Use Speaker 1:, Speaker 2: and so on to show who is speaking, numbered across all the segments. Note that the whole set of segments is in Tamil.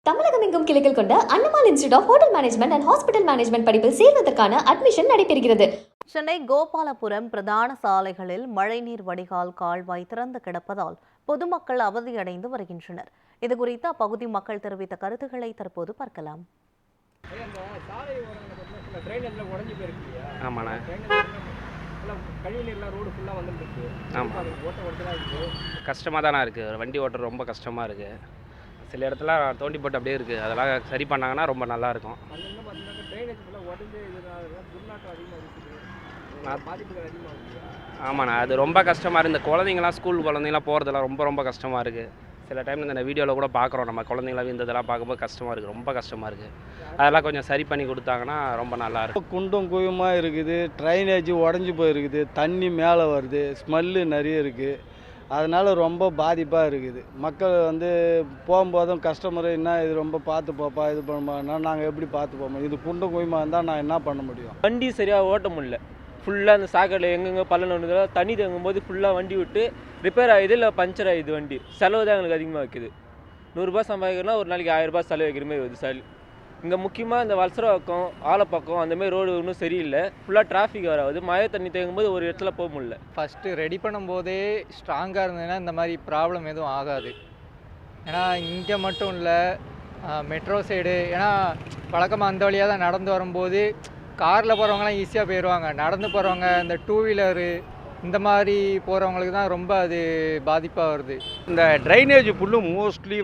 Speaker 1: தமிழகம் எங்கும் கிளைகள் கொண்ட அண்ணமால் institute of hotel management and hospital management படிப்பில் சேர்வதற்கான அட்மிஷன் நடைபெறுகிறது.
Speaker 2: சென்னை கோபாலபுரம் பிரதான சாலைகளில் மழைநீர் வடிகால் கால்வாய் திறந்து கிடப்பதால் பொதுமக்கள் அவதியடைந்து வருகின்றனர். இதுகுறித்து அப்பகுதி மக்கள் தெரிவித்த கருத்துக்களை தற்போது பார்க்கலாம்.
Speaker 3: கஷ்டமாக தானே இருக்குது. வண்டி ஓட்டுறது ரொம்ப கஷ்டமாக இருக்குது. சில இடத்துல தோண்டி போட்டு அப்படியே இருக்குது. அதெல்லாம் சரி பண்ணாங்கன்னா ரொம்ப நல்லாயிருக்கும். ஆமாண்ணா, அது ரொம்ப கஷ்டமாக இருக்குது. இந்த குழந்தைங்களாம் ஸ்கூல் குழந்தைங்களாம் போகிறதெல்லாம் ரொம்ப ரொம்ப கஷ்டமாக இருக்குது. சில டைம் இந்த வீடியோவில் கூட பார்க்குறோம், நம்ம குழந்தைங்களாம் இருந்ததெல்லாம் பார்க்கும்போது கஷ்டமாக இருக்குது, ரொம்ப கஷ்டமாக இருக்குது. அதெல்லாம் கொஞ்சம் சரி பண்ணி கொடுத்தாங்கன்னா ரொம்ப நல்லாயிருக்கும்.
Speaker 4: குண்டும் குயுமாக இருக்குது, ட்ரைனேஜ் உடஞ்சி போயிருக்குது, தண்ணி மேலே வருது, ஸ்மெல்லு நிறைய இருக்குது. அதனால் ரொம்ப பாதிப்பாக இருக்குது. மக்கள் போகும்போதும் கஸ்டமரு என்ன இது ரொம்ப பார்த்து போப்பா இது பண்ணுமான்னா நாங்கள் எப்படி பார்த்து போவோம்? இது குண்டும் குயுமாக இருந்தால் நான் என்ன பண்ண முடியும்?
Speaker 5: வண்டி சரியாக ஓட்ட முடியல. ஃபுல்லாக அந்த சாக்கடையில் எங்கெங்கே பள்ளம் ஒன்று தண்ணி தேங்கும்போது ஃபுல்லாக வண்டி விட்டு ரிப்பேர் ஆகுது, இல்லை பஞ்சர் ஆகுது. வண்டி செலவு தான் எங்களுக்கு அதிகமாக வைக்குது. 100 ரூபா சம்பாதிக்கிறோன்னா ஒரு நாளைக்கு 1000 ரூபாய் செலவு வைக்கிற மாதிரி வருது. இங்கே முக்கியமாக இந்த வல்சரவாக்கம் ஆலப்பக்கம் அந்தமாதிரி ரோடு ஒன்றும் சரியில்லை. ஃபுல்லாக டிராஃபிக் வராது. மழை தண்ணி தேங்கும்போது ஒரு இடத்துல போக முடியல.
Speaker 6: ஃபஸ்ட்டு ரெடி பண்ணும்போதே ஸ்ட்ராங்காக இருந்ததுன்னா இந்த மாதிரி ப்ராப்ளம் எதுவும் ஆகாது. ஏன்னா இங்கே மட்டும் இல்லை, மெட்ரோ சைடு, ஏன்னா வழக்கமாக அந்த வழியாக தான் நடந்து வரும்போது காரில் போகிறவங்களாம் ஈஸியாக போயிடுவாங்க. நடந்து போகிறவங்க, இந்த 2 வீலரு இந்த மாதிரி போகிறவங்களுக்கு தான் ரொம்ப அது பாதிப்பாக வருது.
Speaker 4: இந்த ட்ரைனேஜ் ஃபுல்லும் மோஸ்ட்லி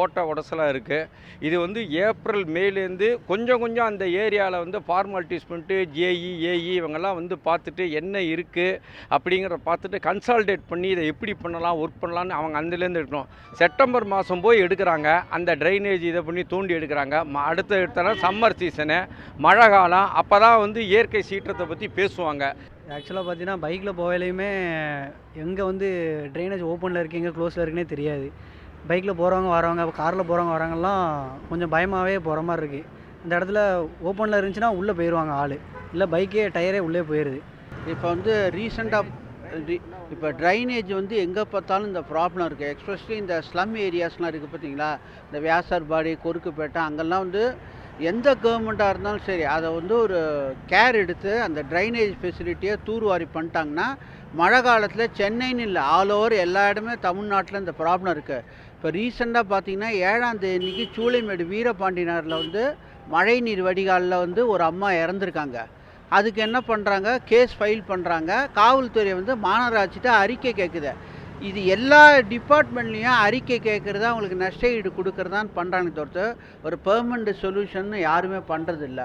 Speaker 4: ஓட்ட உடசலாக இருக்குது. இது ஏப்ரல் மேலேருந்து கொஞ்சம் கொஞ்சம் அந்த ஏரியாவில் ஃபார்மாலிட்டிஸ் பண்ணிட்டு ஜேஇ ஏஇ இவங்கெல்லாம் பார்த்துட்டு என்ன இருக்குது அப்படிங்கிறத பார்த்துட்டு கன்சால்டேட் பண்ணி இதை எப்படி பண்ணலாம், ஒர்க் பண்ணலான்னு அவங்க அதுலேருந்து எடுக்கணும். செப்டம்பர் மாதம் போய் எடுக்கிறாங்க, அந்த ட்ரைனேஜ் இதை பண்ணி தோண்டி எடுக்கிறாங்க. அடுத்த எடுத்தாலும் சம்மர் சீசனு, மழை காலம், அப்போ தான் இயற்கை சீற்றத்தை பற்றி பேசுவாங்க.
Speaker 7: ஆக்சுவலாக பார்த்தீங்கன்னா பைக்கில் போகலையுமே எங்கே ட்ரைனேஜ் ஓப்பனில் இருக்குது எங்கே க்ளோஸில் இருக்குன்னே தெரியாது. பைக்கில் போகிறவங்க வரவங்க, காரில் போகிறவங்க வரவங்கெல்லாம் கொஞ்சம் பயமாகவே போகிற மாதிரி இருக்குது. இந்த இடத்துல ஓப்பனில் இருந்துச்சுன்னா உள்ளே போயிடுவாங்க ஆள், இல்லை பைக்கே டயரே உள்ளே போயிடுது.
Speaker 8: இப்போ இப்போ ட்ரைனேஜ் எங்கே பார்த்தாலும் இந்த ப்ராப்ளம் இருக்குது. எஸ்பெஷலி இந்த ஸ்லம் ஏரியாஸ்லாம் இருக்குது பார்த்தீங்களா, இந்த வியாசர்பாடி, கொருக்குப்பேட்டை, அங்கெல்லாம் எந்த கவர்மெண்ட்டாக இருந்தாலும் சரி அதை ஒரு கேர் எடுத்து அந்த ட்ரைனேஜ் ஃபெசிலிட்டியை தூர்வாரி பண்ணிட்டாங்கன்னா மழை காலத்தில் சென்னைன்னு இல்லை, ஆல் ஓவர் எல்லா இடமே தமிழ்நாட்டில் இந்த ப்ராப்ளம் இருக்குது. இப்போ ரீசெண்டாக பார்த்தீங்கன்னா 7ஆம் தேதிக்கு சூளைமேடு வீரபாண்டி நகரில் மழை நீர் வடிகாலில் ஒரு அம்மா இறந்துருக்காங்க. அதுக்கு என்ன பண்ணுறாங்க, கேஸ் ஃபைல் பண்ணுறாங்க. காவல்துறை மாநகராட்சிகிட்ட அறிக்கை கேட்குது. இது எல்லா டிபார்ட்மெண்ட்லேயும் அறிக்கை கேட்குறதா அவங்களுக்கு நஷ்ட ஈடு கொடுக்குறதான்னு பண்ணுறாங்க தவிர்த்து ஒரு பெர்மனண்ட் சொல்யூஷன் யாருமே பண்ணுறதில்ல.